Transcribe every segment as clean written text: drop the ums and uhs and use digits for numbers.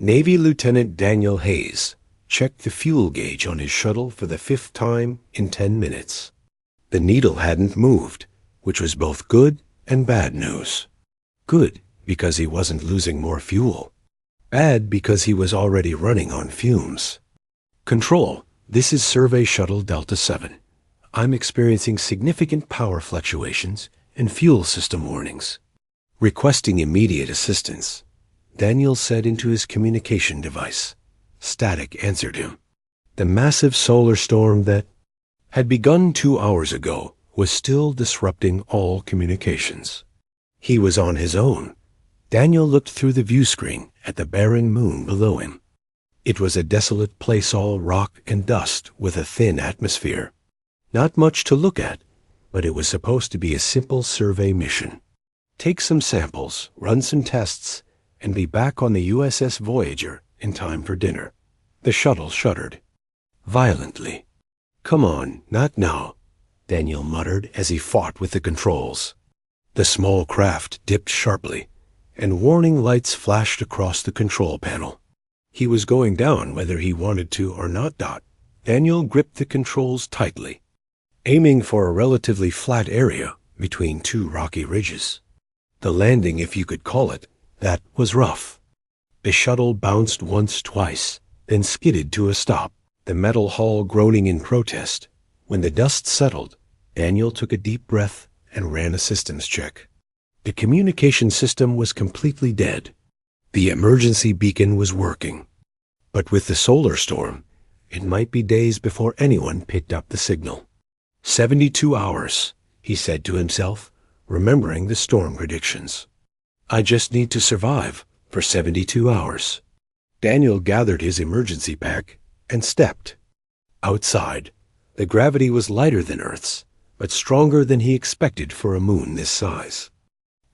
Navy Lieutenant Daniel Hayes checked the fuel gauge on his shuttle for the 5th time in 10 minutes. The needle hadn't moved, which was both good and bad news. Good because he wasn't losing more fuel. Bad because he was already running on fumes. Control, this is Survey Shuttle Delta 7. I'm experiencing significant power fluctuations and fuel system warnings. Requesting immediate assistance, Daniel said into his communication device. Static answered him. The massive solar storm that had begun 2 hours ago was still disrupting all communications. He was on his own. Daniel looked through the view screen at the barren moon below him. It was a desolate place all rock and dust with a thin atmosphere. Not much to look at, but it was supposed to be a simple survey mission. Take some samples, run some tests, and be back on the USS Voyager in time for dinner. The shuttle shuddered violently. Come on, not now, Daniel muttered as he fought with the controls. The small craft dipped sharply, and warning lights flashed across the control panel. He was going down whether he wanted to or not. Daniel gripped the controls tightly, aiming for a relatively flat area between 2 rocky ridges. The landing, if you could call it, that was rough. The shuttle bounced once, twice, then skidded to a stop, the metal hull groaning in protest. When the dust settled, Daniel took a deep breath and ran a systems check. The communication system was completely dead. The emergency beacon was working. But with the solar storm, it might be days before anyone picked up the signal. 72 hours, he said to himself, remembering the storm predictions. I just need to survive for 72 hours. Daniel gathered his emergency pack and stepped. Outside, the gravity was lighter than Earth's, but stronger than he expected for a moon this size.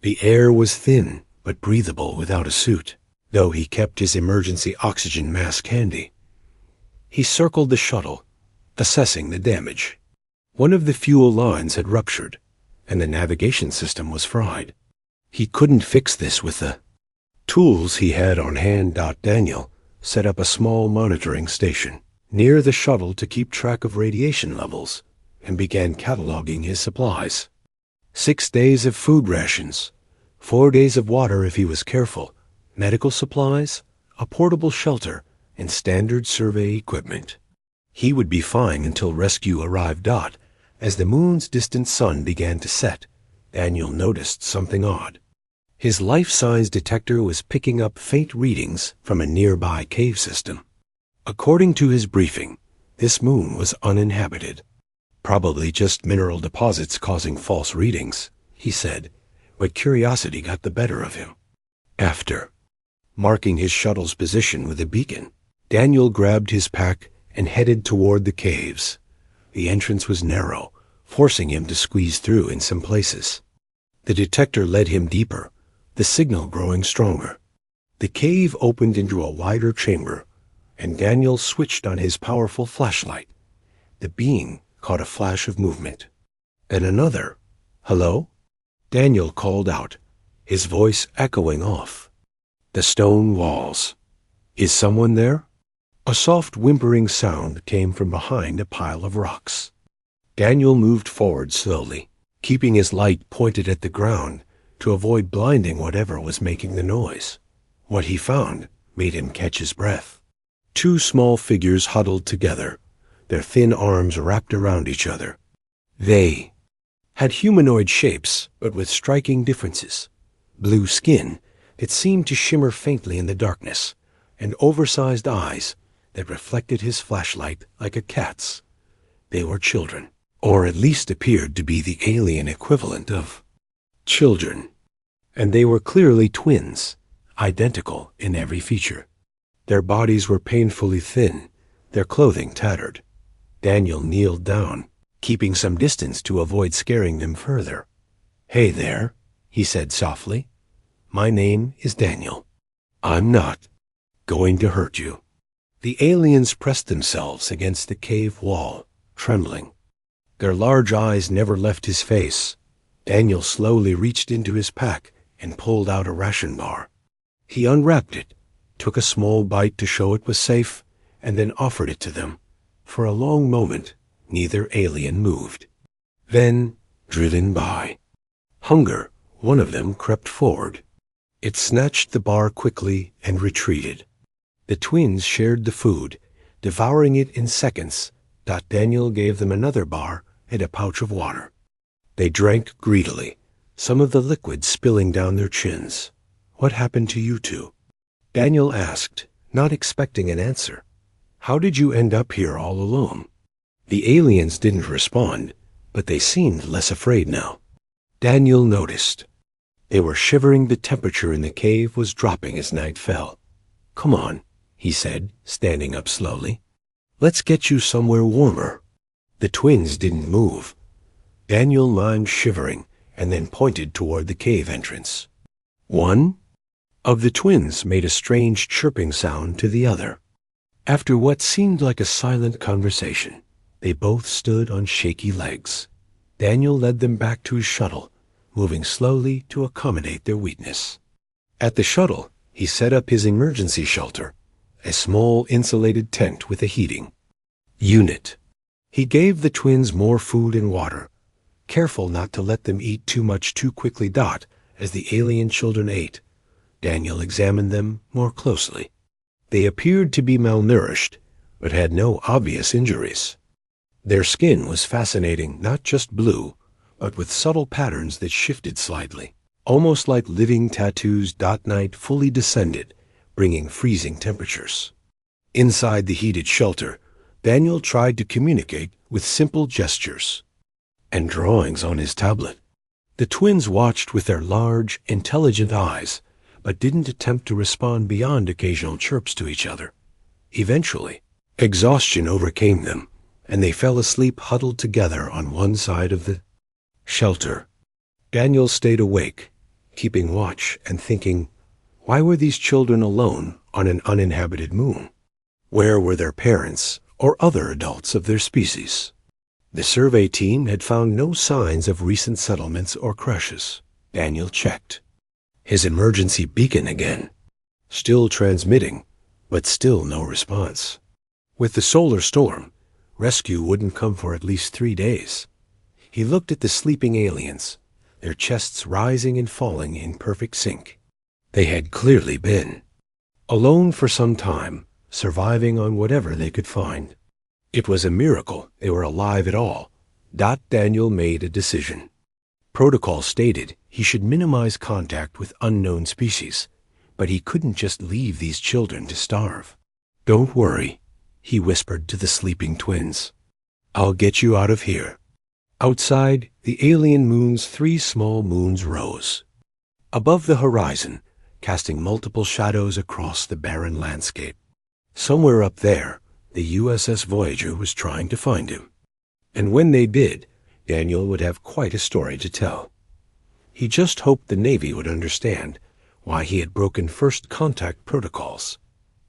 The air was thin, but breathable without a suit, though he kept his emergency oxygen mask handy. He circled the shuttle, assessing the damage. One of the fuel lines had ruptured, and the navigation system was fried. He couldn't fix this with the tools he had on hand. Daniel set up a small monitoring station near the shuttle to keep track of radiation levels and began cataloging his supplies. 6 days of food rations, 4 days of water if he was careful, medical supplies, a portable shelter, and standard survey equipment. He would be fine until rescue arrived. As the moon's distant sun began to set, Daniel noticed something odd. His life-size detector was picking up faint readings from a nearby cave system. According to his briefing, this moon was uninhabited. Probably just mineral deposits causing false readings, he said, but curiosity got the better of him. After marking his shuttle's position with a beacon, Daniel grabbed his pack and headed toward the caves. The entrance was narrow, forcing him to squeeze through in some places. The detector led him deeper, the signal growing stronger. The cave opened into a wider chamber, and Daniel switched on his powerful flashlight. The being caught a flash of movement. And another. Hello? Daniel called out, his voice echoing off the stone walls. Is someone there? A soft whimpering sound came from behind a pile of rocks. Daniel moved forward slowly, keeping his light pointed at the ground to avoid blinding whatever was making the noise. What he found made him catch his breath. 2 small figures huddled together, their thin arms wrapped around each other. They had humanoid shapes, but with striking differences. Blue skin that seemed to shimmer faintly in the darkness, and oversized eyes that reflected his flashlight like a cat's. They were children, or at least appeared to be the alien equivalent of children. And they were clearly twins, identical in every feature. Their bodies were painfully thin, their clothing tattered. Daniel kneeled down, keeping some distance to avoid scaring them further. Hey there, he said softly. My name is Daniel. I'm not going to hurt you. The aliens pressed themselves against the cave wall, trembling. Their large eyes never left his face. Daniel slowly reached into his pack and pulled out a ration bar. He unwrapped it, took a small bite to show it was safe, and then offered it to them. For a long moment, neither alien moved. Then, driven by hunger, one of them crept forward. It snatched the bar quickly and retreated. The twins shared the food, devouring it in seconds. Daniel gave them another bar and a pouch of water. They drank greedily, some of the liquid spilling down their chins. "What happened to you two?" Daniel asked, not expecting an answer. "How did you end up here all alone?" The aliens didn't respond, but they seemed less afraid now. Daniel noticed. They were shivering. The temperature in the cave was dropping as night fell. "Come on," he said, standing up slowly. "Let's get you somewhere warmer." The twins didn't move. Daniel limed shivering and then pointed toward the cave entrance. One of the twins made a strange chirping sound to the other. After what seemed like a silent conversation, they both stood on shaky legs. Daniel led them back to his shuttle, moving slowly to accommodate their weakness. At the shuttle, he set up his emergency shelter, a small insulated tent with a heating unit. He gave the twins more food and water, careful not to let them eat too much too quickly. As the alien children ate, Daniel examined them more closely. They appeared to be malnourished, but had no obvious injuries. Their skin was fascinating, not just blue, but with subtle patterns that shifted slightly, almost like living tattoos. Night fully descended, bringing freezing temperatures. Inside the heated shelter, Daniel tried to communicate with simple gestures and drawings on his tablet. The twins watched with their large, intelligent eyes, but didn't attempt to respond beyond occasional chirps to each other. Eventually, exhaustion overcame them, and they fell asleep huddled together on one side of the shelter. Daniel stayed awake, keeping watch and thinking, why were these children alone on an uninhabited moon? Where were their parents or other adults of their species? The survey team had found no signs of recent settlements or crashes. Daniel checked his emergency beacon again, still transmitting, but still no response. With the solar storm, rescue wouldn't come for at least 3 days. He looked at the sleeping aliens, their chests rising and falling in perfect sync. They had clearly been alone for some time, surviving on whatever they could find. It was a miracle they were alive at all. Daniel made a decision. Protocol stated he should minimize contact with unknown species, but he couldn't just leave these children to starve. "Don't worry," he whispered to the sleeping twins. "I'll get you out of here." Outside, the alien moon's 3 small moons rose above the horizon, casting multiple shadows across the barren landscape. Somewhere up there, the USS Voyager was trying to find him. And when they did, Daniel would have quite a story to tell. He just hoped the Navy would understand why he had broken first contact protocols.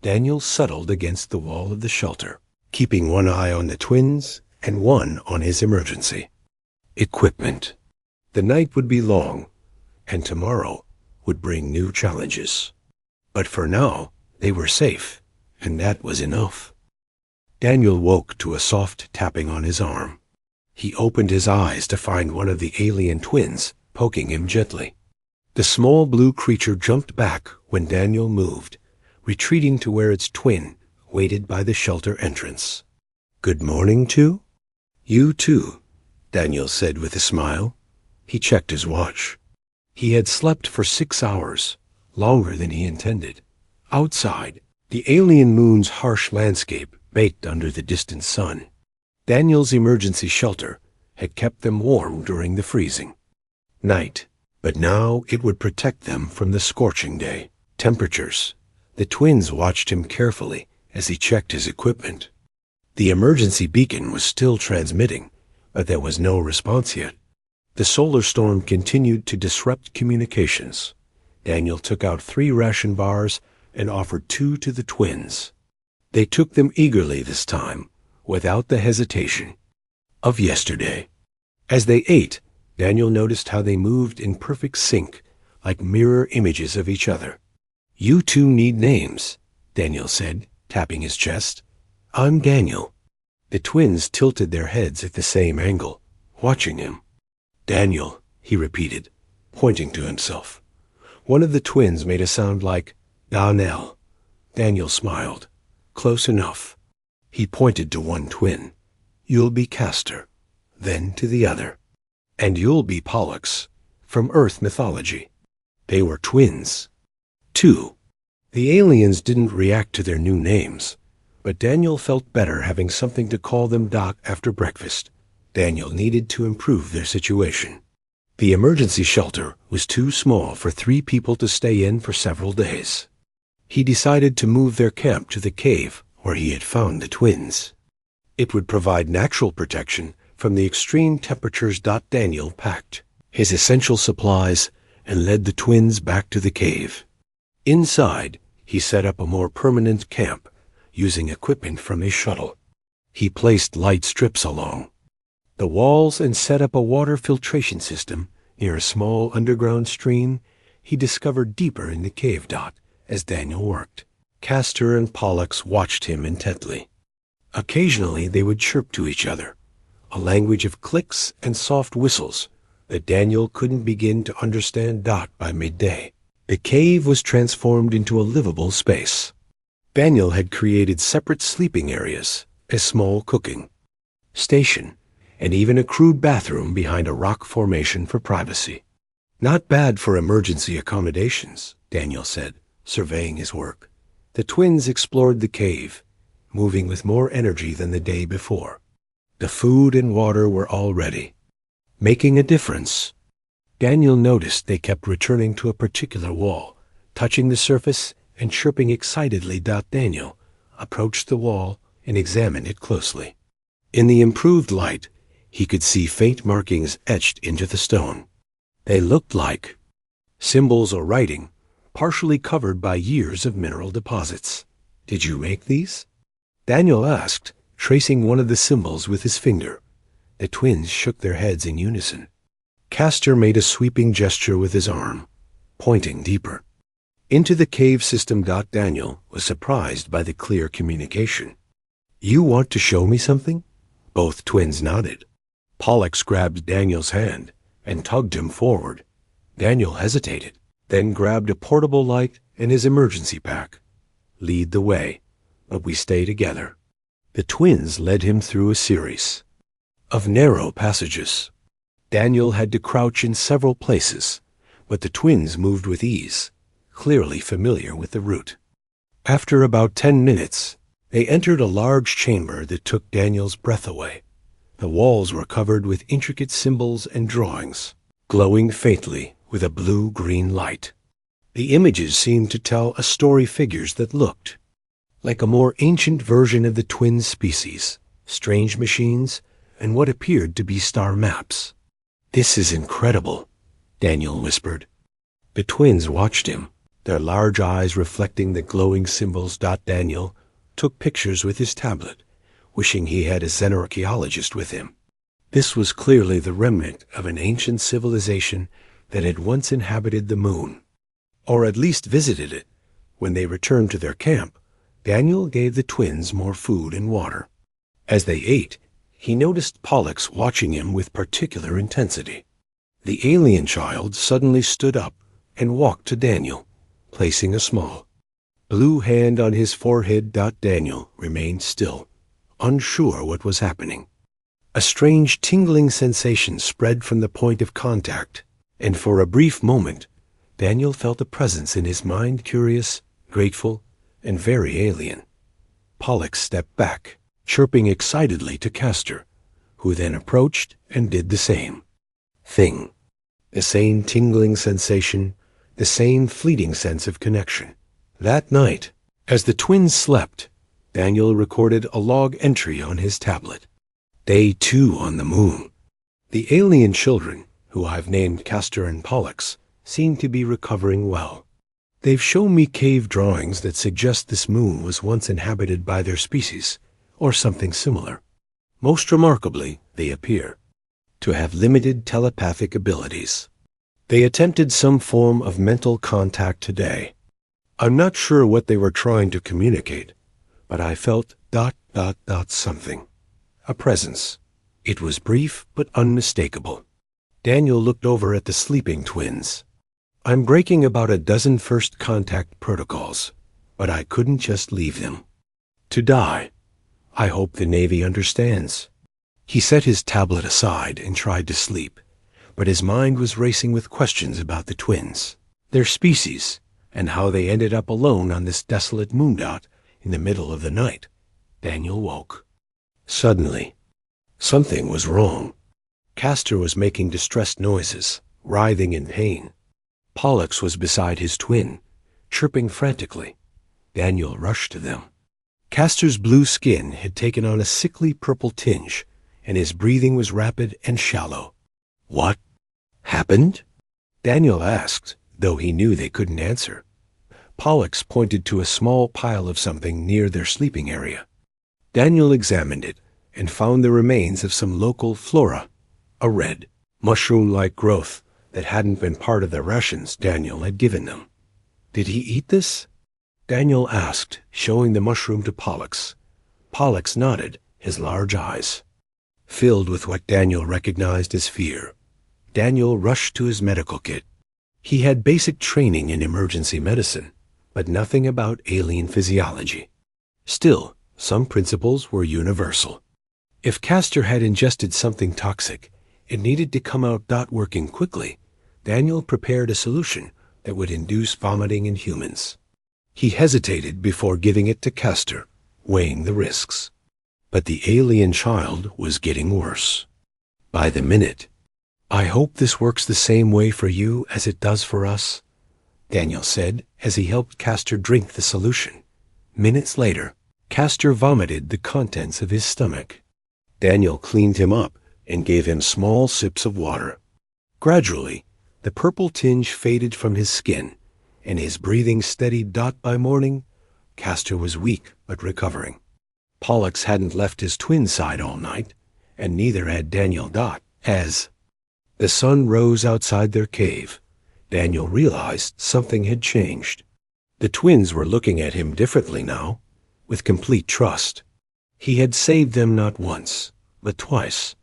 Daniel settled against the wall of the shelter, keeping one eye on the twins and one on his emergency equipment. The night would be long, and tomorrow would bring new challenges. But for now, they were safe, and that was enough. Daniel woke to a soft tapping on his arm. He opened his eyes to find one of the alien twins poking him gently. The small blue creature jumped back when Daniel moved, retreating to where its twin waited by the shelter entrance. "Good morning, too?" "You too," Daniel said with a smile. He checked his watch. He had slept for 6 hours, longer than he intended. Outside, the alien moon's harsh landscape baked under the distant sun. Daniel's emergency shelter had kept them warm during the freezing night, but now it would protect them from the scorching day temperatures. The twins watched him carefully as he checked his equipment. The emergency beacon was still transmitting, but there was no response yet. The solar storm continued to disrupt communications. Daniel took out 3 ration bars and offered 2 to the twins. They took them eagerly this time, without the hesitation of yesterday. As they ate, Daniel noticed how they moved in perfect sync, like mirror images of each other. "You two need names," Daniel said, tapping his chest. "I'm Daniel." The twins tilted their heads at the same angle, watching him. "Daniel," he repeated, pointing to himself. One of the twins made a sound like Donnell. Daniel smiled. "Close enough." He pointed to one twin. "You'll be Castor." Then to the other. "And you'll be Pollux, from Earth mythology." They were twins. 2. The aliens didn't react to their new names, but Daniel felt better having something to call them Doc after breakfast. Daniel needed to improve their situation. The emergency shelter was too small for 3 people to stay in for several days. He decided to move their camp to the cave where he had found the twins. It would provide natural protection from the extreme temperatures. Daniel packed his essential supplies and led the twins back to the cave. Inside, he set up a more permanent camp, using equipment from his shuttle. He placed light strips along the walls and set up a water filtration system near a small underground stream he discovered deeper in the cave. As Daniel worked, Castor and Pollux watched him intently. Occasionally they would chirp to each other, a language of clicks and soft whistles that Daniel couldn't begin to understand. By midday, the cave was transformed into a livable space. Daniel had created separate sleeping areas, a small cooking station, and even a crude bathroom behind a rock formation for privacy. "Not bad for emergency accommodations," Daniel said, surveying his work. The twins explored the cave, moving with more energy than the day before. The food and water were all ready, making a difference. Daniel noticed they kept returning to a particular wall, touching the surface and chirping excitedly. Daniel approached the wall and examined it closely. In the improved light, he could see faint markings etched into the stone. They looked like symbols or writing, partially covered by years of mineral deposits. "Did you make these?" Daniel asked, tracing one of the symbols with his finger. The twins shook their heads in unison. Castor made a sweeping gesture with his arm, pointing deeper into the cave system. Daniel was surprised by the clear communication. "You want to show me something?" Both twins nodded. Pollux grabbed Daniel's hand and tugged him forward. Daniel hesitated, then grabbed a portable light and his emergency pack. "Lead the way, but we stay together." The twins led him through a series of narrow passages. Daniel had to crouch in several places, but the twins moved with ease, clearly familiar with the route. After about 10 minutes, they entered a large chamber that took Daniel's breath away. The walls were covered with intricate symbols and drawings, glowing faintly with a blue-green light. The images seemed to tell a story figures that looked like a more ancient version of the twin species, strange machines, and what appeared to be star maps. "This is incredible," Daniel whispered. The twins watched him, their large eyes reflecting the glowing symbols. Daniel took pictures with his tablet, wishing he had a xenarchaeologist with him. This was clearly the remnant of an ancient civilization that had once inhabited the moon, or at least visited it. When they returned to their camp, Daniel gave the twins more food and water. As they ate, he noticed Pollux watching him with particular intensity. The alien child suddenly stood up and walked to Daniel, placing a small blue hand on his forehead. Daniel remained still, unsure what was happening. A strange tingling sensation spread from the point of contact, and for a brief moment, Daniel felt a presence in his mind, curious, grateful, and very alien. Pollux stepped back, chirping excitedly to Castor, who then approached and did the same thing. The same tingling sensation, the same fleeting sense of connection. That night, as the twins slept, Daniel recorded a log entry on his tablet. Day 2 on the moon. The alien children, who I've named Castor and Pollux, seem to be recovering well. They've shown me cave drawings that suggest this moon was once inhabited by their species, or something similar. Most remarkably, they appear to have limited telepathic abilities. They attempted some form of mental contact today. I'm not sure what they were trying to communicate, but I felt ... something. A presence. It was brief but unmistakable. Daniel looked over at the sleeping twins. I'm breaking about a dozen first contact protocols, but I couldn't just leave them to die. I hope the Navy understands. He set his tablet aside and tried to sleep, but his mind was racing with questions about the twins, their species, and how they ended up alone on this desolate moondot in the middle of the night. Daniel woke. Suddenly, something was wrong. Castor was making distressed noises, writhing in pain. Pollux was beside his twin, chirping frantically. Daniel rushed to them. Castor's blue skin had taken on a sickly purple tinge, and his breathing was rapid and shallow. What happened? Daniel asked, though he knew they couldn't answer. Pollux pointed to a small pile of something near their sleeping area. Daniel examined it and found the remains of some local flora, a red, mushroom-like growth that hadn't been part of the rations Daniel had given them. Did he eat this? Daniel asked, showing the mushroom to Pollux. Pollux nodded, his large eyes filled with what Daniel recognized as fear. Daniel rushed to his medical kit. He had basic training in emergency medicine, but nothing about alien physiology. Still, some principles were universal. If Castor had ingested something toxic, it needed to come out working quickly. Daniel prepared a solution that would induce vomiting in humans. He hesitated before giving it to Castor, weighing the risks. But the alien child was getting worse by the minute. I hope this works the same way for you as it does for us, Daniel said as he helped Castor drink the solution. Minutes later, Castor vomited the contents of his stomach. Daniel cleaned him up and gave him small sips of water. Gradually, the purple tinge faded from his skin, and his breathing steadied. By morning, Castor was weak but recovering. Pollux hadn't left his twin side all night, and neither had Daniel. As the sun rose outside their cave, Daniel realized something had changed. The twins were looking at him differently now, with complete trust. He had saved them not once, but twice,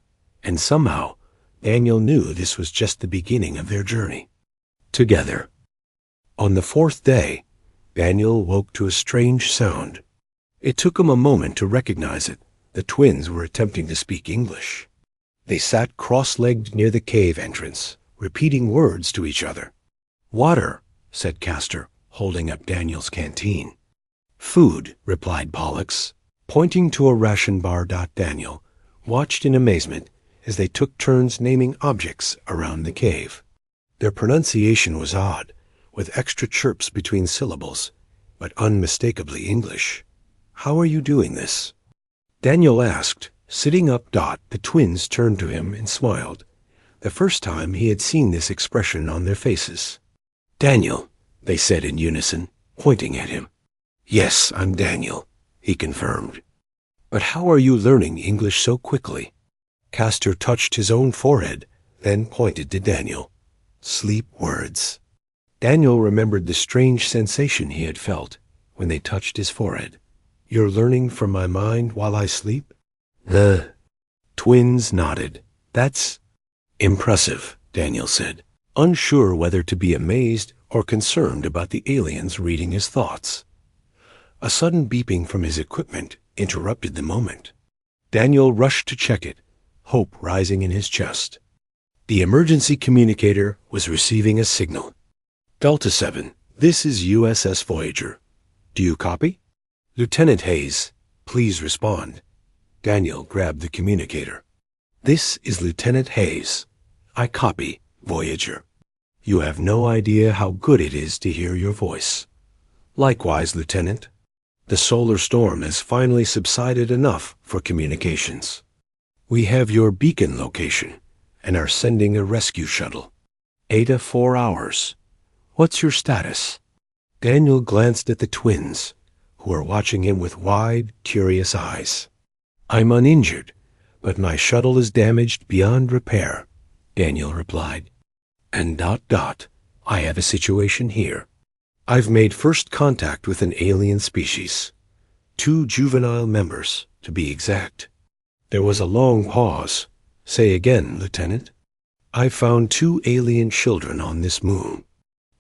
and somehow Daniel knew this was just the beginning of their journey together. On the fourth day, Daniel woke to a strange sound. It took him a moment to recognize it. The twins were attempting to speak English. They sat cross-legged near the cave entrance, repeating words to each other. Water, said Castor, holding up Daniel's canteen. Food, replied Pollux, pointing to a ration bar. Daniel watched in amazement as they took turns naming objects around the cave. Their pronunciation was odd, with extra chirps between syllables, but unmistakably English. How are you doing this? Daniel asked. Sitting up. The twins turned to him and smiled, the first time he had seen this expression on their faces. Daniel, they said in unison, pointing at him. Yes, I'm Daniel, he confirmed. But how are you learning English so quickly? Castor touched his own forehead, then pointed to Daniel. Sleep words. Daniel remembered the strange sensation he had felt when they touched his forehead. You're learning from my mind while I sleep? The twins nodded. That's impressive, Daniel said, unsure whether to be amazed or concerned about the aliens reading his thoughts. A sudden beeping from his equipment interrupted the moment. Daniel rushed to check it, hope rising in his chest. The emergency communicator was receiving a signal. Delta 7, this is USS Voyager. Do you copy? Lieutenant Hayes, please respond. Daniel grabbed the communicator. This is Lieutenant Hayes. I copy, Voyager. You have no idea how good it is to hear your voice. Likewise, Lieutenant. The solar storm has finally subsided enough for communications. We have your beacon location and are sending a rescue shuttle. 4 hours. What's your status? Daniel glanced at the twins, who were watching him with wide, curious eyes. I'm uninjured, but my shuttle is damaged beyond repair, Daniel replied. And ... I have a situation here. I've made first contact with an alien species. 2 juvenile members, to be exact. There was a long pause. Say again, Lieutenant. I found 2 alien children on this moon.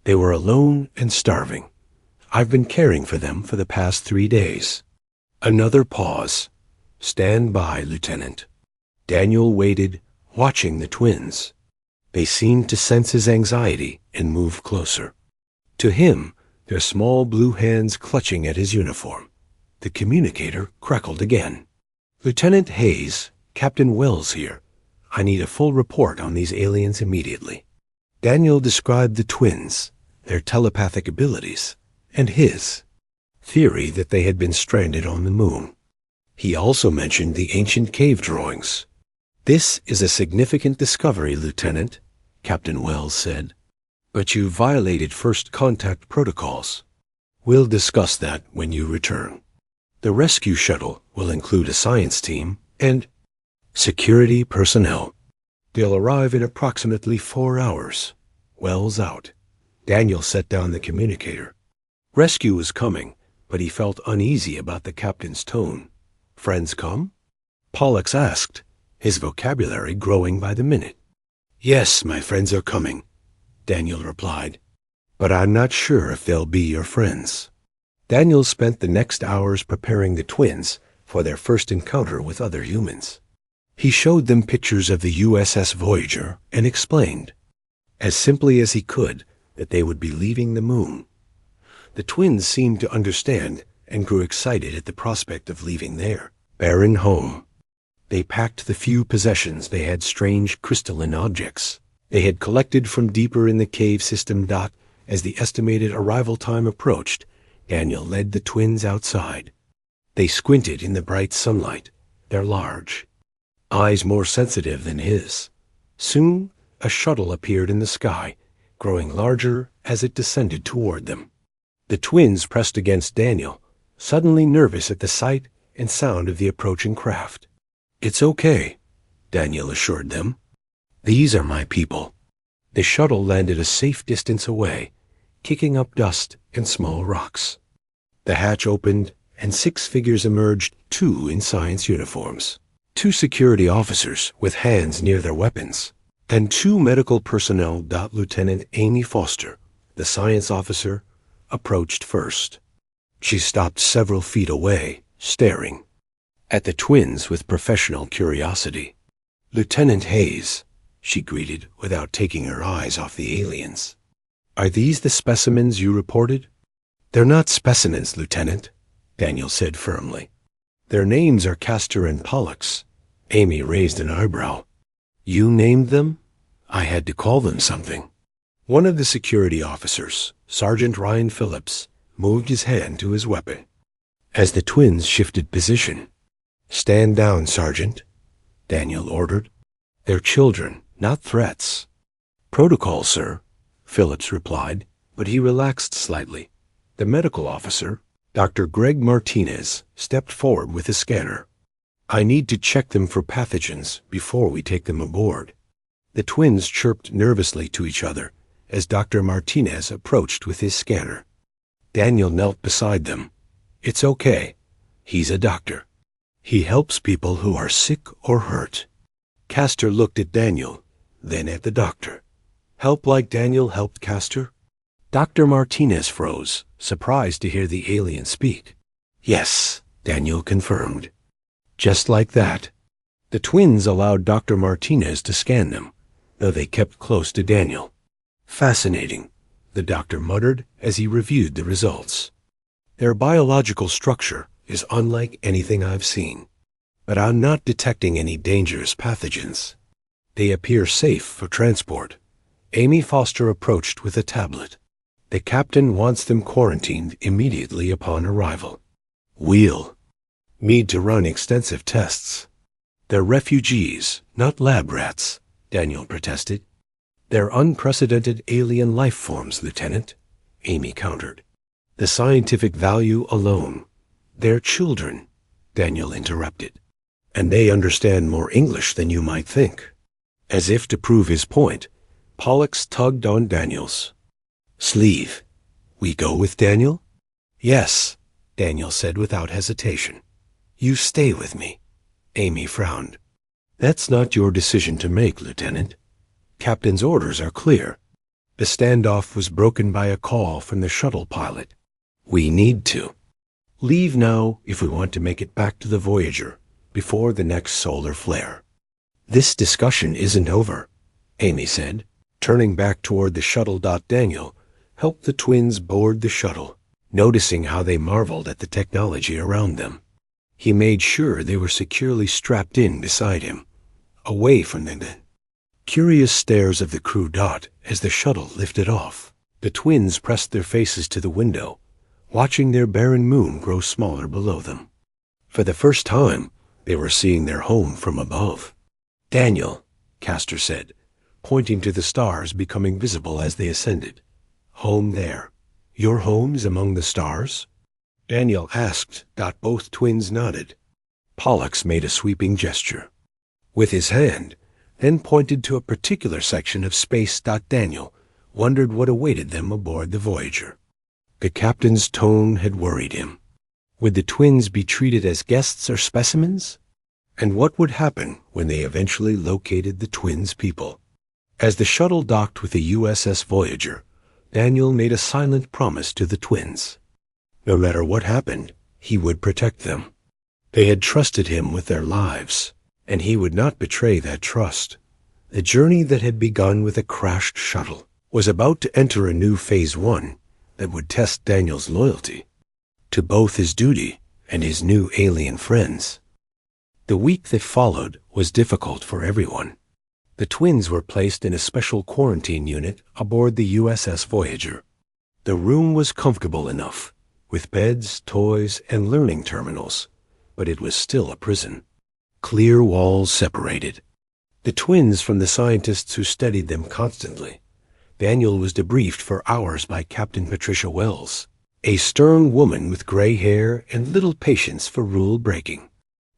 They were alone and starving. I've been caring for them for the past 3 days. Another pause. Stand by, Lieutenant. Daniel waited, watching the twins. They seemed to sense his anxiety and move closer. To him, their small blue hands clutching at his uniform. The communicator crackled again. Lieutenant Hayes, Captain Wells here. I need a full report on these aliens immediately. Daniel described the twins, their telepathic abilities, and his theory that they had been stranded on the moon. He also mentioned the ancient cave drawings. This is a significant discovery, Lieutenant, Captain Wells said. But you violated first contact protocols. We'll discuss that when you return. The rescue shuttle will include a science team and security personnel. They'll arrive in approximately 4 hours. Wells out. Daniel set down the communicator. Rescue was coming, but he felt uneasy about the captain's tone. Friends come? Pollux asked, his vocabulary growing by the minute. Yes, my friends are coming, Daniel replied. But I'm not sure if they'll be your friends. Daniel spent the next hours preparing the twins for their first encounter with other humans. He showed them pictures of the USS Voyager and explained, as simply as he could, that they would be leaving the moon. The twins seemed to understand and grew excited at the prospect of leaving their barren home. They packed the few possessions they had, strange crystalline objects they had collected from deeper in the cave system. As the estimated arrival time approached, Daniel led the twins outside. They squinted in the bright sunlight, their large eyes more sensitive than his. Soon, a shuttle appeared in the sky, growing larger as it descended toward them. The twins pressed against Daniel, suddenly nervous at the sight and sound of the approaching craft. It's okay, Daniel assured them. These are my people. The shuttle landed a safe distance away, kicking up dust and small rocks. The hatch opened, and 6 figures emerged, 2 in science uniforms. 2 security officers with hands near their weapons. Then 2 medical personnel. Lieutenant Amy Foster, the science officer, approached first. She stopped several feet away, staring at the twins with professional curiosity. Lieutenant Hayes, she greeted without taking her eyes off the aliens. Are these the specimens you reported? They're not specimens, Lieutenant, Daniel said firmly. Their names are Castor and Pollux. Amy raised an eyebrow. You named them? I had to call them something. One of the security officers, Sergeant Ryan Phillips, moved his hand to his weapon. As the twins shifted position, Stand down, Sergeant, Daniel ordered. They're children, not threats. Protocol, sir, Phillips replied, but he relaxed slightly. The medical officer, Dr. Greg Martinez, stepped forward with a scanner. I need to check them for pathogens before we take them aboard. The twins chirped nervously to each other as Dr. Martinez approached with his scanner. Daniel knelt beside them. It's okay. He's a doctor. He helps people who are sick or hurt. Castor looked at Daniel, then at the doctor. Help like Daniel helped Castor? Dr. Martinez froze, surprised to hear the alien speak. Yes, Daniel confirmed. Just like that. The twins allowed Dr. Martinez to scan them, though they kept close to Daniel. Fascinating, the doctor muttered as he reviewed the results. Their biological structure is unlike anything I've seen, but I'm not detecting any dangerous pathogens. They appear safe for transport. Amy Foster approached with a tablet. The captain wants them quarantined immediately upon arrival. We'll need to run extensive tests. They're refugees, not lab rats, Daniel protested. They're unprecedented alien life forms, Lieutenant, Amy countered. The scientific value alone. They're children, Daniel interrupted. And they understand more English than you might think. As if to prove his point, Pollux tugged on Daniel's sleeve. We go with Daniel? Yes, Daniel said without hesitation. You stay with me. Amy frowned. That's not your decision to make, Lieutenant. Captain's orders are clear. The standoff was broken by a call from the shuttle pilot. We need to leave now if we want to make it back to the Voyager before the next solar flare. This discussion isn't over, Amy said, turning back toward the shuttle. Daniel helped the twins board the shuttle, noticing how they marveled at the technology around them. He made sure they were securely strapped in beside him, away from the curious stares of the crew. As the shuttle lifted off, the twins pressed their faces to the window, watching their barren moon grow smaller below them. For the first time, they were seeing their home from above. Daniel, Castor said, pointing to the stars becoming visible as they ascended. Home there. Your home's among the stars? Daniel asked. Both twins nodded. Pollux made a sweeping gesture with his hand, then pointed to a particular section of space. Daniel wondered what awaited them aboard the Voyager. The captain's tone had worried him. Would the twins be treated as guests or specimens? And what would happen when they eventually located the twins' people? As the shuttle docked with the USS Voyager, Daniel made a silent promise to the twins. No matter what happened, he would protect them. They had trusted him with their lives, and he would not betray that trust. The journey that had begun with a crashed shuttle was about to enter a new phase 1 that would test Daniel's loyalty to both his duty and his new alien friends. The week that followed was difficult for everyone. The twins were placed in a special quarantine unit aboard the USS Voyager. The room was comfortable enough, with beds, toys, and learning terminals, but it was still a prison. Clear walls separated the twins from the scientists who studied them constantly. Daniel was debriefed for hours by Captain Patricia Wells, a stern woman with gray hair and little patience for rule breaking.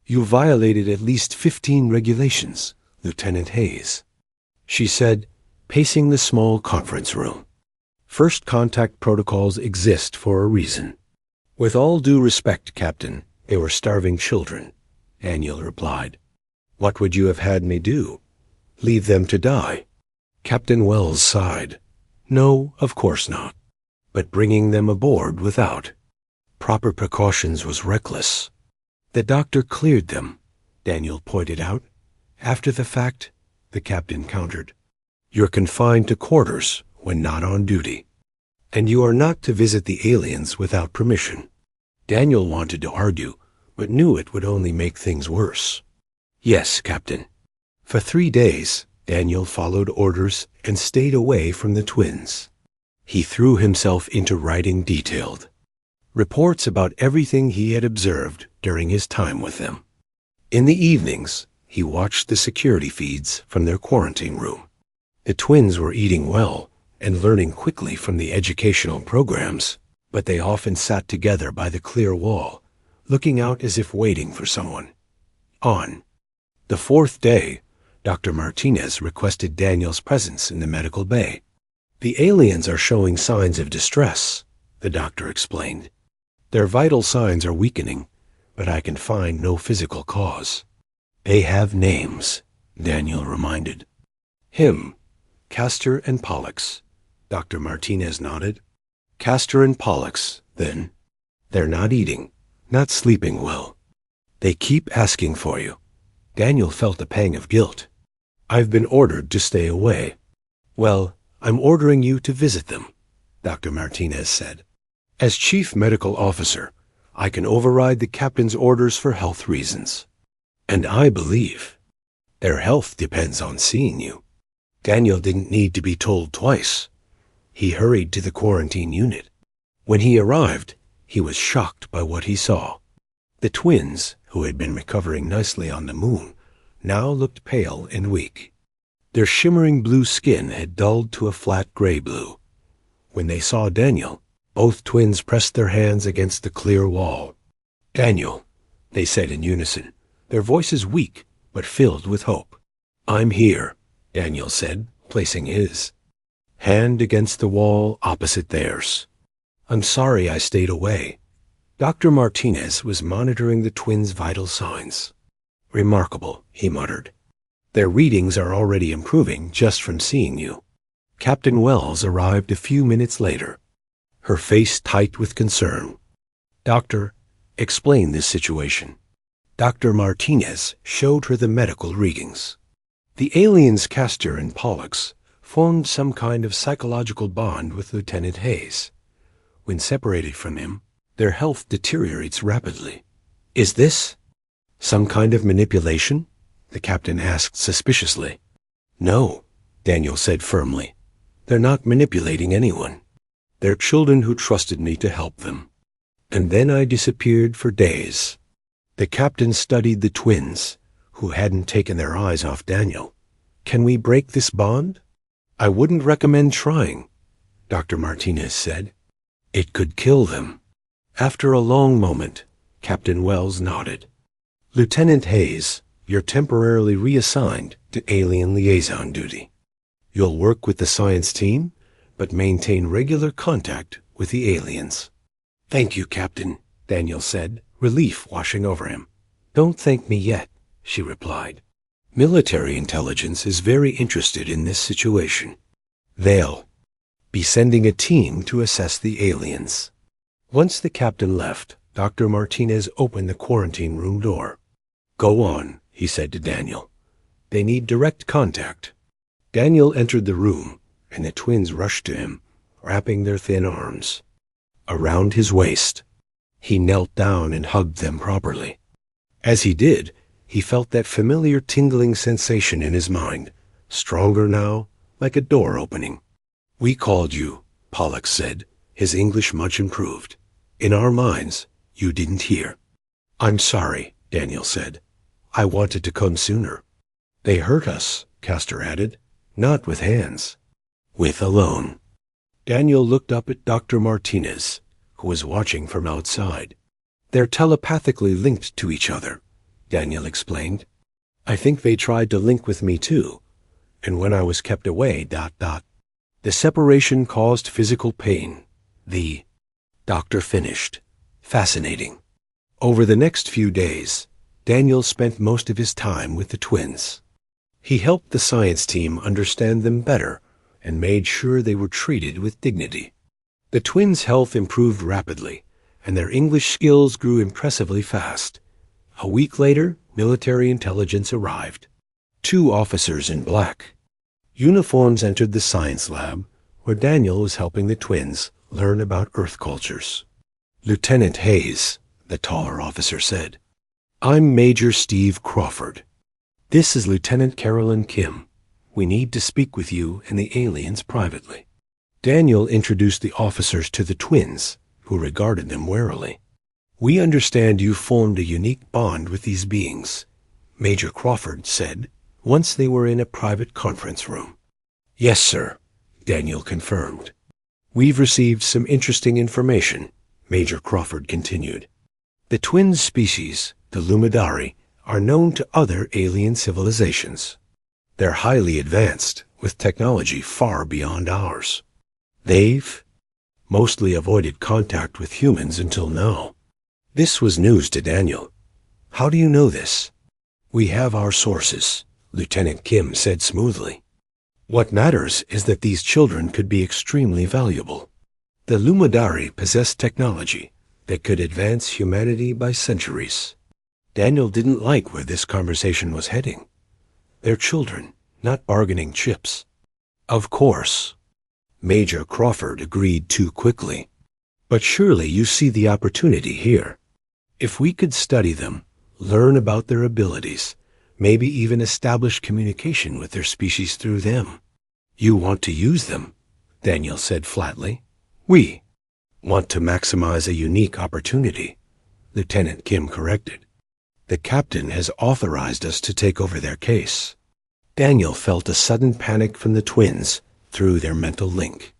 You violated at least 15 regulations, Lieutenant Hayes, she said, pacing the small conference room. First contact protocols exist for a reason. With all due respect, Captain, they were starving children, Daniel replied. What would you have had me do? Leave them to die? Captain Wells sighed. No, of course not. But bringing them aboard without proper precautions was reckless. The doctor cleared them, Daniel pointed out. After the fact, the captain countered. You're confined to quarters when not on duty, and you are not to visit the aliens without permission. Daniel wanted to argue, but knew it would only make things worse. Yes, Captain. For 3 days, Daniel followed orders and stayed away from the twins. He threw himself into writing detailed reports about everything he had observed during his time with them. In the evenings, he watched the security feeds from their quarantine room. The twins were eating well and learning quickly from the educational programs, but they often sat together by the clear wall, looking out as if waiting for someone. On the 4th day, Dr. Martinez requested Daniel's presence in the medical bay. The aliens are showing signs of distress, the doctor explained. Their vital signs are weakening, but I can find no physical cause. They have names, Daniel reminded. Him, Castor and Pollux. Dr. Martinez nodded. Castor and Pollux, then. They're not eating, not sleeping well. They keep asking for you. Daniel felt a pang of guilt. I've been ordered to stay away. Well, I'm ordering you to visit them, Dr. Martinez said. As chief medical officer, I can override the captain's orders for health reasons. And I believe their health depends on seeing you. Daniel didn't need to be told twice. He hurried to the quarantine unit. When he arrived, he was shocked by what he saw. The twins, who had been recovering nicely on the moon, now looked pale and weak. Their shimmering blue skin had dulled to a flat gray blue. When they saw Daniel, both twins pressed their hands against the clear wall. Daniel, they said in unison, their voices weak but filled with hope. I'm here, Daniel said, placing his hand against the wall opposite theirs. I'm sorry I stayed away. Dr. Martinez was monitoring the twins' vital signs. Remarkable, he muttered. Their readings are already improving just from seeing you. Captain Wells arrived a few minutes later, her face tight with concern. Doctor, explain this situation. Dr. Martinez showed her the medical readings. The aliens Castor and Pollux formed some kind of psychological bond with Lieutenant Hayes. When separated from him, their health deteriorates rapidly. Is this some kind of manipulation? The captain asked suspiciously. No, Daniel said firmly. They're not manipulating anyone. They're children who trusted me to help them. And then I disappeared for days. The captain studied the twins, who hadn't taken their eyes off Daniel. Can we break this bond? I wouldn't recommend trying, Dr. Martinez said. It could kill them. After a long moment, Captain Wells nodded. Lieutenant Hayes, you're temporarily reassigned to alien liaison duty. You'll work with the science team, but maintain regular contact with the aliens. Thank you, Captain, Daniel said, relief washing over him. Don't thank me yet, she replied. Military intelligence is very interested in this situation. They'll be sending a team to assess the aliens. Once the captain left, Dr. Martinez opened the quarantine room door. Go on, he said to Daniel. They need direct contact. Daniel entered the room, and the twins rushed to him, wrapping their thin arms around his waist. He knelt down and hugged them properly. As he did, he felt that familiar tingling sensation in his mind, stronger now, like a door opening. We called you, Pollux said, his English much improved. In our minds, you didn't hear. I'm sorry, Daniel said. I wanted to come sooner. They hurt us, Castor added, not with hands, with alone. Daniel looked up at Dr. Martinez, who was watching from outside. They're telepathically linked to each other, Daniel explained. I think they tried to link with me too, and when I was kept away, ... The separation caused physical pain. The doctor finished. Fascinating. Over the next few days, Daniel spent most of his time with the twins. He helped the science team understand them better and made sure they were treated with dignity. The twins' health improved rapidly, and their English skills grew impressively fast. A week later, military intelligence arrived. 2 officers in black. Uniforms entered the science lab, where Daniel was helping the twins learn about Earth cultures. Lieutenant Hayes, the taller officer said. I'm Major Steve Crawford. This is Lieutenant Carolyn Kim. We need to speak with you and the aliens privately. Daniel introduced the officers to the twins, who regarded them warily. We understand you formed a unique bond with these beings, Major Crawford said, once they were in a private conference room. Yes, sir, Daniel confirmed. We've received some interesting information, Major Crawford continued. The twin species, the Lumidari, are known to other alien civilizations. They're highly advanced, with technology far beyond ours. They've mostly avoided contact with humans until now. This was news to Daniel. How do you know this? We have our sources, Lieutenant Kim said smoothly. What matters is that these children could be extremely valuable. The Lumidari possess technology that could advance humanity by centuries. Daniel didn't like where this conversation was heading. They're children, not bargaining chips. Of course. Major Crawford agreed too quickly. But surely you see the opportunity here. If we could study them, learn about their abilities, maybe even establish communication with their species through them. You want to use them, Daniel said flatly. We want to maximize a unique opportunity, Lieutenant Kim corrected. The captain has authorized us to take over their case. Daniel felt a sudden panic from the twins through their mental link.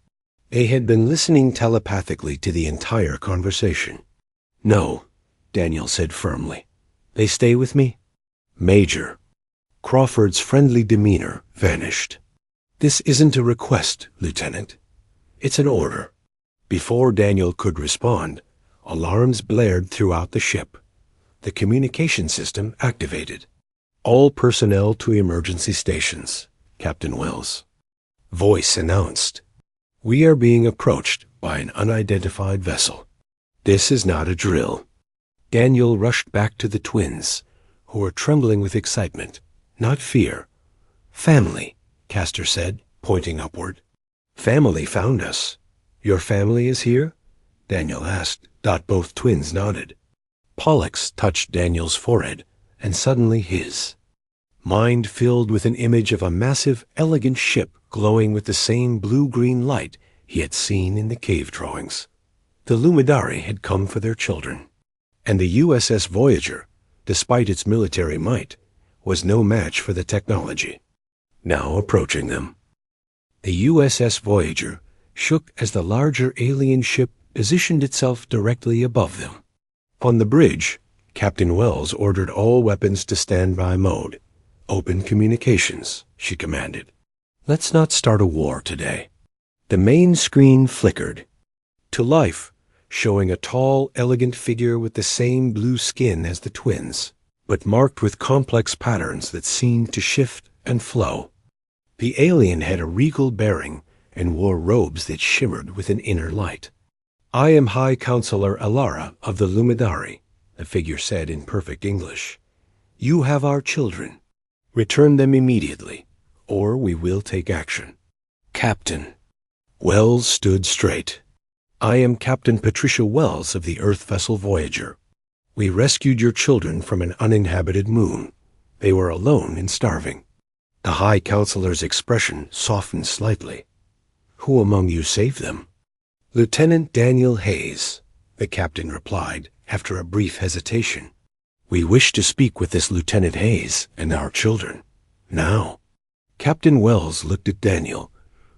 They had been listening telepathically to the entire conversation. No, Daniel said firmly. They stay with me? Major. Crawford's friendly demeanor vanished. This isn't a request, Lieutenant. It's an order. Before Daniel could respond, alarms blared throughout the ship. The communication system activated. "All personnel to emergency stations," Captain Wells' voice announced. "We are being approached by an unidentified vessel. This is not a drill." Daniel rushed back to the twins, who were trembling with excitement, not fear. "Family," Castor said, pointing upward. "Family found us." "Your family is here?" Daniel asked. Both twins nodded. Pollux touched Daniel's forehead, and suddenly his mind filled with an image of a massive, elegant ship glowing with the same blue-green light he had seen in the cave drawings. The Lumidari had come for their children, and the USS Voyager, despite its military might, was no match for the technology. Now approaching them. The USS Voyager shook as the larger alien ship positioned itself directly above them. On the bridge, Captain Wells ordered all weapons to standby mode. "Open communications," she commanded. "Let's not start a war today." The main screen flickered to life, showing a tall, elegant figure with the same blue skin as the twins, but marked with complex patterns that seemed to shift and flow. The alien had a regal bearing and wore robes that shimmered with an inner light. "I am High Counselor Alara of the Lumidari," the figure said in perfect English. "You have our children. Return them immediately, or we will take action." "Captain." Wells stood straight. "I am Captain Patricia Wells of the Earth vessel Voyager. We rescued your children from an uninhabited moon. They were alone and starving." The High Counselor's expression softened slightly. "Who among you saved them?" "Lieutenant Daniel Hayes," the captain replied after a brief hesitation. "We wish to speak with this Lieutenant Hayes and our children. Now." Captain Wells looked at Daniel,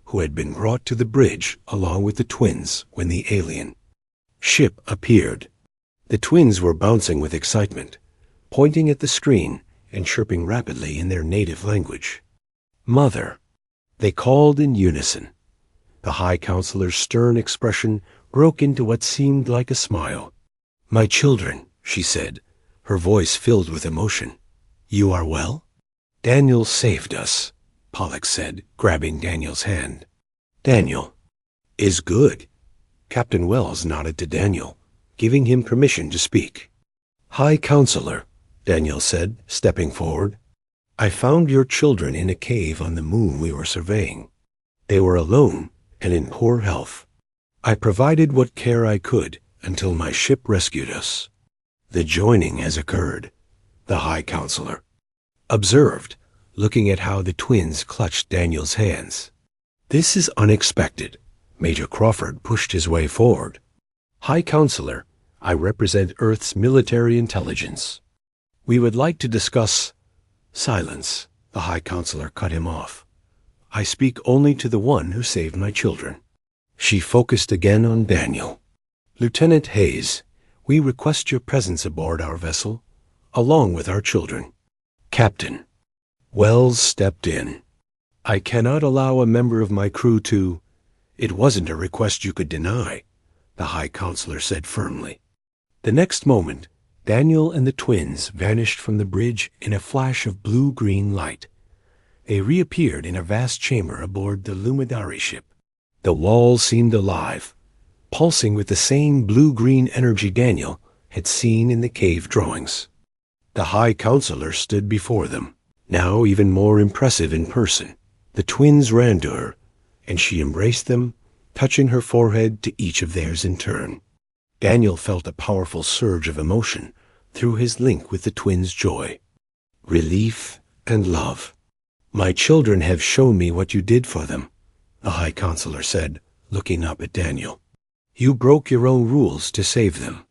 who had been brought to the bridge along with the twins when the alien ship appeared. The twins were bouncing with excitement, pointing at the screen and chirping rapidly in their native language. "Mother," they called in unison. The High Counselor's stern expression broke into what seemed like a smile. "My children," she said, her voice filled with emotion. "You are well?" "Daniel saved us," Pollux said, grabbing Daniel's hand. "Daniel is good." Captain Wells nodded to Daniel, giving him permission to speak. "High Counselor," Daniel said, stepping forward, "I found your children in a cave on the moon we were surveying. They were alone and in poor health. I provided what care I could until my ship rescued us." "The joining has occurred," the High Counselor observed, looking at how the twins clutched Daniel's hands. "This is unexpected." Major Crawford pushed his way forward. "High Counselor, I represent Earth's military intelligence. We would like to discuss—" "Silence," the High Counselor cut him off. "I speak only to the one who saved my children." She focused again on Daniel. "Lieutenant Hayes, we request your presence aboard our vessel, along with our children." "Captain." Wells stepped in. "I cannot allow a member of my crew to—" "It wasn't a request you could deny," the High Counselor said firmly. The next moment, Daniel and the twins vanished from the bridge in a flash of blue-green light. They reappeared in a vast chamber aboard the Lumidari ship. The walls seemed alive, pulsing with the same blue-green energy Daniel had seen in the cave drawings. The High Counselor stood before them, now even more impressive in person. The twins ran to her, and she embraced them, touching her forehead to each of theirs in turn. Daniel felt a powerful surge of emotion through his link with the twins' joy, relief, and love. "My children have shown me what you did for them," the High Counselor said, looking up at Daniel. "You broke your own rules to save them.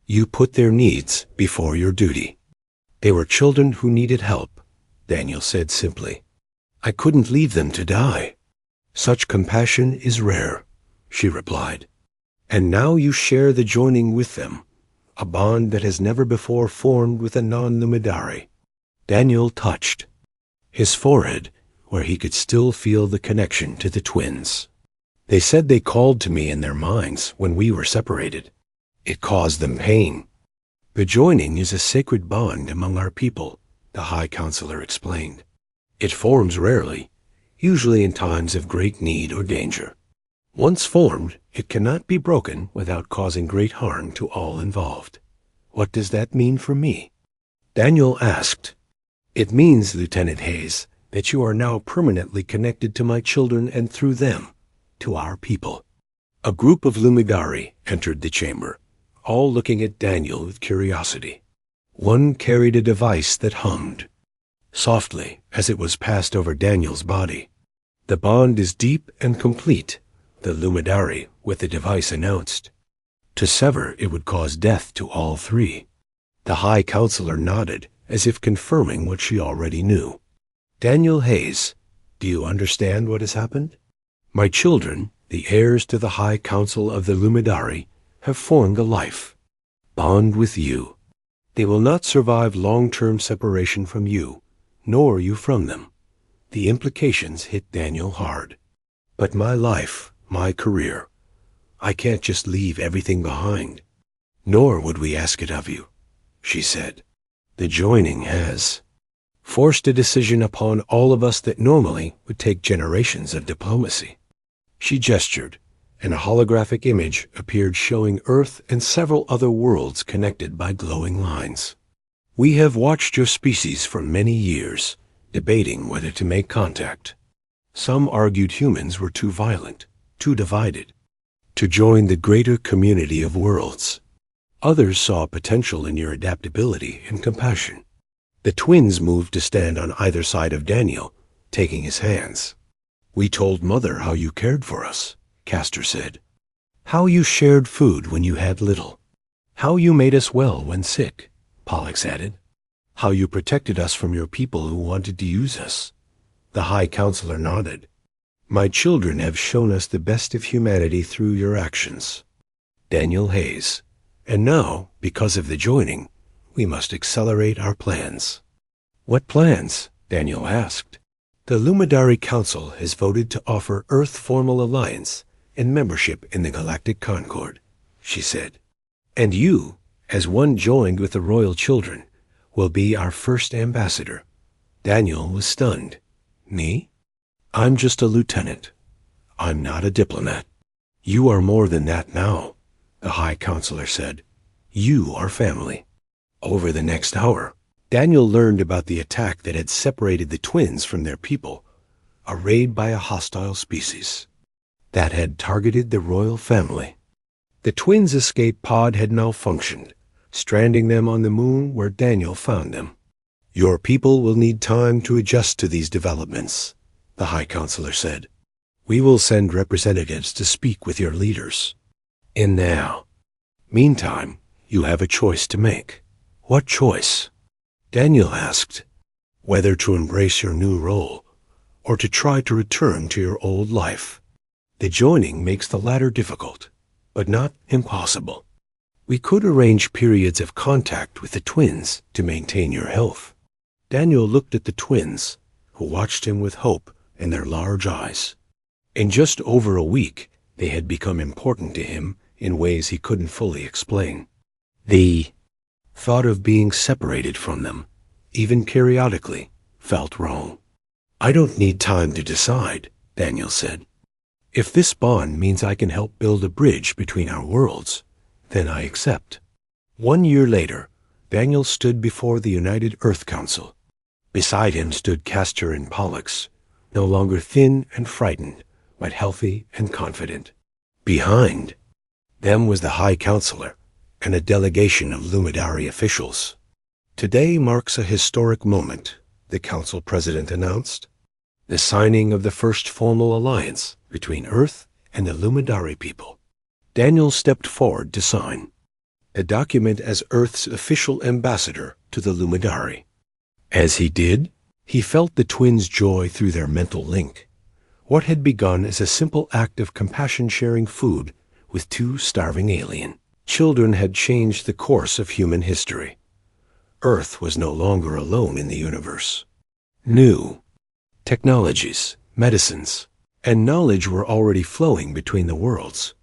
You put their needs before your duty." "They were children who needed help," Daniel said simply. "I couldn't leave them to die." "Such compassion is rare," she replied. "And now you share the joining with them, a bond that has never before formed with a non-Lumidari." Daniel touched his forehead, where he could still feel the connection to the twins. They said they called to me in their minds when we were separated. It caused them pain. The joining is a sacred bond among our people, the High Counselor explained. It forms rarely, usually in times of great need or danger. Once formed, it cannot be broken without causing great harm to all involved. What does that mean for me? Daniel asked. It means, Lieutenant Hayes, that you are now permanently connected to my children and through them, to our people. A group of Lumidari entered the chamber, all looking at Daniel with curiosity. One carried a device that hummed softly as it was passed over Daniel's body. The bond is deep and complete, the Lumidari with the device announced. To sever it would cause death to all three. The High Counselor nodded, as if confirming what she already knew. Daniel Hayes, do you understand what has happened? My children, the heirs to the High Council of the Lumidari, have formed a life. Bond with you. They will not survive long-term separation from you, nor you from them. The implications hit Daniel hard. But my life, my career, I can't just leave everything behind. Nor would we ask it of you, she said. The joining has forced a decision upon all of us that normally would take generations of diplomacy. She gestured, and a holographic image appeared showing Earth and several other worlds connected by glowing lines. We have watched your species for many years, debating whether to make contact. Some argued humans were too violent, too divided, to join the greater community of worlds. Others saw potential in your adaptability and compassion. The twins moved to stand on either side of Daniel, taking his hands. We told Mother how you cared for us, Castor said. How you shared food when you had little. How you made us well when sick, Pollux added. How you protected us from your people who wanted to use us. The High Counselor nodded. My children have shown us the best of humanity through your actions. Daniel Hayes. And now, because of the joining, we must accelerate our plans. What plans? Daniel asked. The Lumidari Council has voted to offer Earth formal alliance and membership in the Galactic Concord, she said. And you, as one joined with the royal children, will be our first ambassador. Daniel was stunned. Me? I'm just a lieutenant. I'm not a diplomat. You are more than that now, the High Counselor said. You are family. Over the next hour, Daniel learned about the attack that had separated the twins from their people, a raid by a hostile species that had targeted the royal family. The twins' escape pod had malfunctioned, stranding them on the moon where Daniel found them. Your people will need time to adjust to these developments, the High Counselor said. We will send representatives to speak with your leaders. And now, meantime, you have a choice to make. What choice? Daniel asked. Whether to embrace your new role, or to try to return to your old life. The joining makes the latter difficult, but not impossible. We could arrange periods of contact with the twins to maintain your health. Daniel looked at the twins, who watched him with hope in their large eyes. In just over a week, they had become important to him in ways he couldn't fully explain. The thought of being separated from them, even periodically, felt wrong. I don't need time to decide, Daniel said. If this bond means I can help build a bridge between our worlds, then I accept. 1 year later, Daniel stood before the United Earth Council. Beside him stood Castor and Pollux, no longer thin and frightened, but healthy and confident. Behind them was the High Counselor and a delegation of Lumidari officials. Today marks a historic moment, the Council President announced. The signing of the first formal alliance between Earth and the Lumidari people. Daniel stepped forward to sign a document as Earth's official ambassador to the Lumidari. As he did, he felt the twins' joy through their mental link. What had begun as a simple act of compassion sharing food with two starving alien children had changed the course of human history. Earth was no longer alone in the universe. New technologies, medicines, and knowledge were already flowing between the worlds.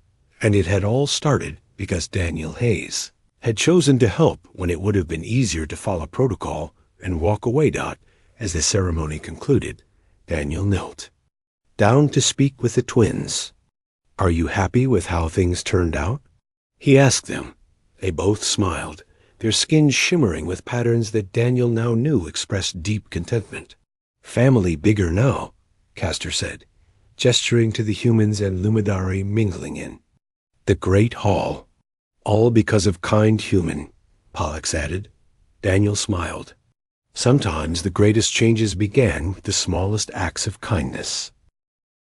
And it had all started because Daniel Hayes had chosen to help when it would have been easier to follow protocol and walk away. As the ceremony concluded, Daniel knelt down to speak with the twins. "Are you happy with how things turned out?" he asked them. They both smiled, their skins shimmering with patterns that Daniel now knew expressed deep contentment. "Family bigger now," Castor said, gesturing to the humans and Lumidari mingling in the great hall. "All because of kind human," Pollux added. Daniel smiled. Sometimes the greatest changes began with the smallest acts of kindness.